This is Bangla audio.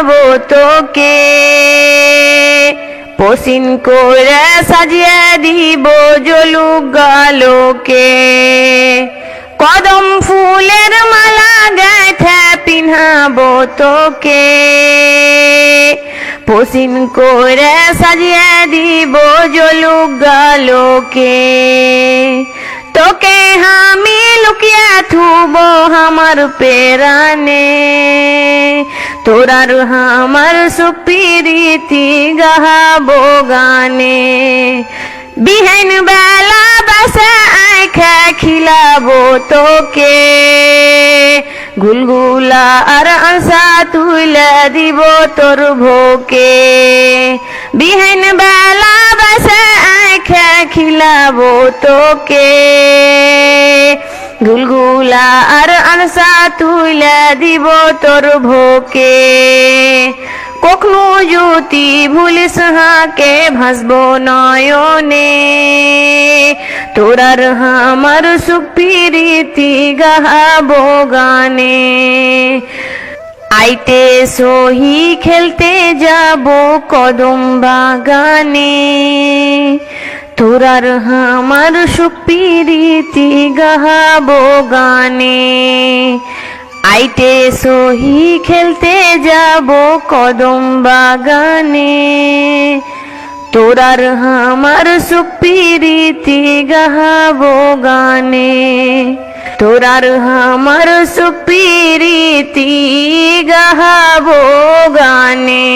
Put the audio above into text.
পিন্হাবো তোকে, পসিন করে সাজিয়ে দিব জলুক গালোকে। কদম ফুলের মালা গেথে পিন্হাবো তোকে, পসিন করে সাজিয়ে দিব জলুক গালোকে। তোকে আমি লুকিয়ে থুব আমার পেরানে, তোরার আমার সুপিরিতি গাহাবো গানে। বিহেন বেলা বসে আঁখে খিলাবো তোকে, গুলগুলা আর আশা তুলে দিব তোর ভোকে। বিহেন বেলা বসে আঁখে খিলাবো তোকে, গুলগুলা আর আশা তুলে দিব তোর ভোকে। কখনো যদি ভুলিস হাকে ভাসবো নয়নে, তোরার আমার সুপিরিতি গাহাবো গানে। আইতে সহি খেলতে যাব কদম বাগানে, তোরার আমার সুপিরিতি গাহাবো গানে। আইতে সহি খেলতে যাব কদম বাগানে, তোরার আমার সুপিরিতি গাহাবো গানে। তোরার আমার সুপিরিতি গাহাবো গানে।